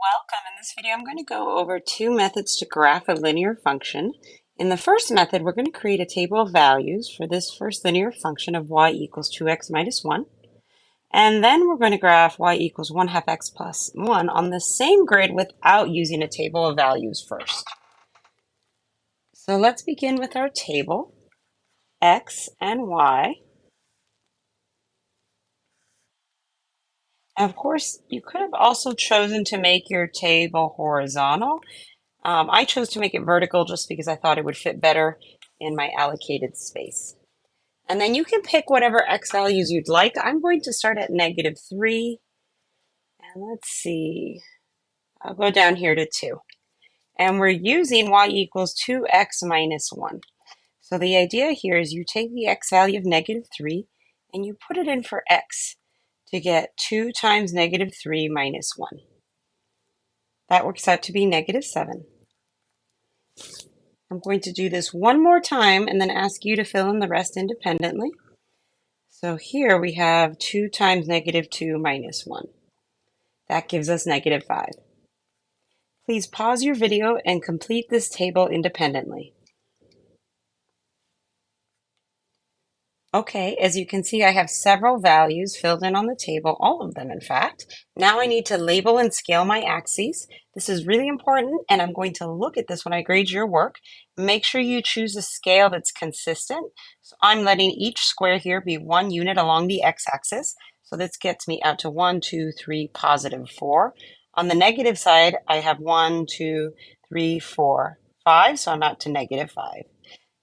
Welcome. In this video, I'm going to go over two methods to graph a linear function. In the first method, we're going to create a table of values for this first linear function of y equals 2x minus 1. And then we're going to graph y equals 1 half x plus 1 on the same grid without using a table of values first. So let's begin with our table, x and y. And of course, you could have also chosen to make your table horizontal. I chose to make it vertical just because I thought it would fit better in my allocated space. And then you can pick whatever x values you'd like. I'm going to start at -3. And let's see, I'll go down here to 2. And we're using y equals 2x minus 1. So the idea here is you take the x value of -3 and you put it in for x to get 2 times -3 minus 1. That works out to be -7. I'm going to do this one more time and then ask you to fill in the rest independently. So here we have 2 times -2 minus 1. That gives us -5. Please pause your video and complete this table independently. Okay, as you can see, I have several values filled in on the table, all of them in fact. Now I need to label and scale my axes. This is really important, and I'm going to look at this when I grade your work. Make sure you choose a scale that's consistent. So I'm letting each square here be 1 unit along the x-axis. So this gets me out to 1, 2, 3, +4. On the negative side, I have 1, 2, 3, 4, 5, so I'm out to -5.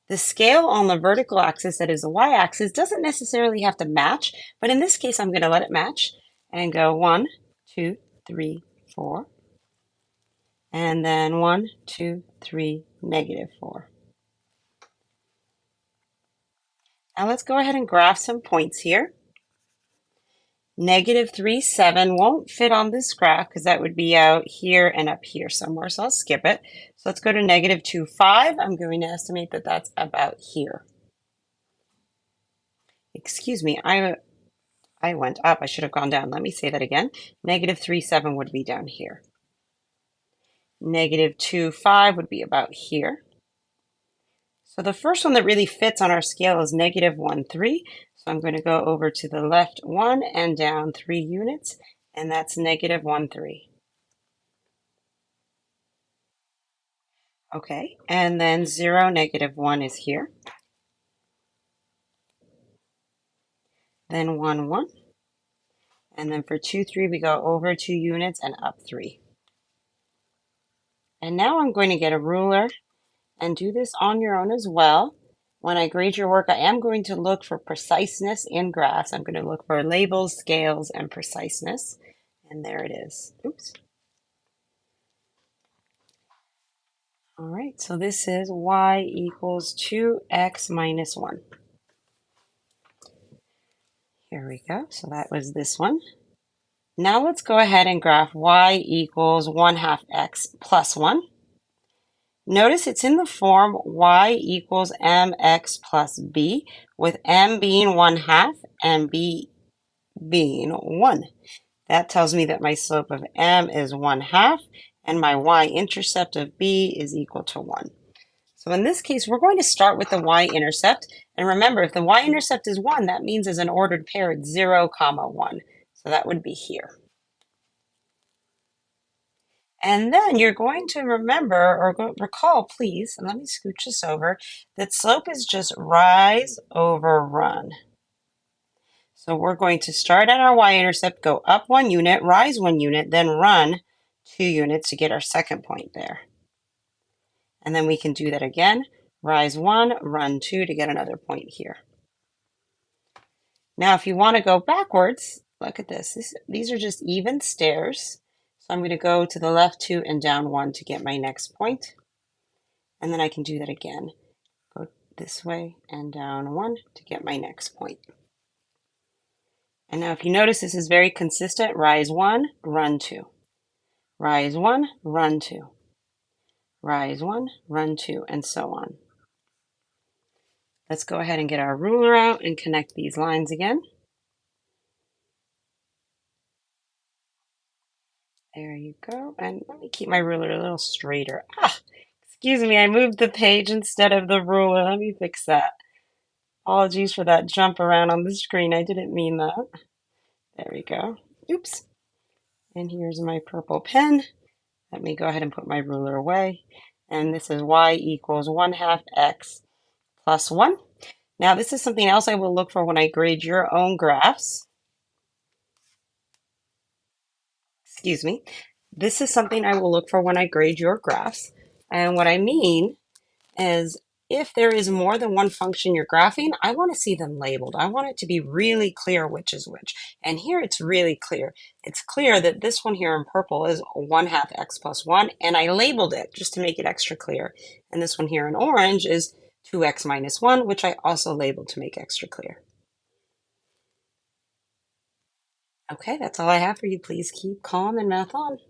The scale on the vertical axis, that is the y-axis, doesn't necessarily have to match, but in this case, I'm going to let it match and go 1, 2, 3, 4, and then 1, 2, 3, -4. Now let's go ahead and graph some points here. -3, 7 won't fit on this graph because that would be out here and up here somewhere, so I'll skip it. So let's go to -2, 5. I'm going to estimate that that's about here. Excuse me, I went up. I should have gone down. Let me say that again. -3, 7 would be down here. -2, 5 would be about here. So the first one that really fits on our scale is -1, 3. So I'm going to go over to the left 1 and down 3 units, and that's -1, 3. Okay, and then 0, -1 is here. Then 1, 1. And then for 2, 3, we go over 2 units and up 3. And now I'm going to get a ruler and do this on your own as well. When I grade your work, I am going to look for preciseness in graphs. I'm going to look for labels, scales, and preciseness. And there it is. Oops. All right, so this is y equals 2x minus 1. Here we go. So that was this one. Now let's go ahead and graph y equals 1 half x plus 1. Notice it's in the form y equals mx plus b, with m being 1 half and b being 1. That tells me that my slope of m is 1 half and my y-intercept of b is equal to 1. So in this case, we're going to start with the y-intercept. And remember, if the y-intercept is 1, that means as an ordered pair, it's 0, 1. So that would be here. And then you're going to remember or recall, please, and let me scooch this over, that slope is just rise over run. So we're going to start at our y-intercept, go up 1 unit, rise 1 unit, then run 2 units to get our second point there. And then we can do that again, rise 1, run 2 to get another point here. Now if you want to go backwards, look at this. These are just even stairs. So I'm going to go to the left 2 and down 1 to get my next point. And then I can do that again. Go this way and down 1 to get my next point. And now if you notice, this is very consistent. Rise 1, run 2. Rise 1, run 2. Rise 1, run 2, and so on. Let's go ahead and get our ruler out and connect these lines again. There you go. And let me keep my ruler a little straighter. Ah, excuse me, I moved the page instead of the ruler. Let me fix that. Apologies for that jump around on the screen. I didn't mean that. There we go. Oops. And here's my purple pen. Let me go ahead and put my ruler away. And this is y equals 1/2 x plus 1. Now, this is something else I will look for when I grade your own graphs. Excuse me. This is something I will look for when I grade your graphs. And what I mean is if there is more than one function you're graphing, I want to see them labeled. I want it to be really clear which is which. And here it's really clear. It's clear that this one here in purple is 1/2 x plus 1, and I labeled it just to make it extra clear. And this one here in orange is 2x minus 1, which I also labeled to make extra clear. Okay, that's all I have for you. Please keep calm and math on.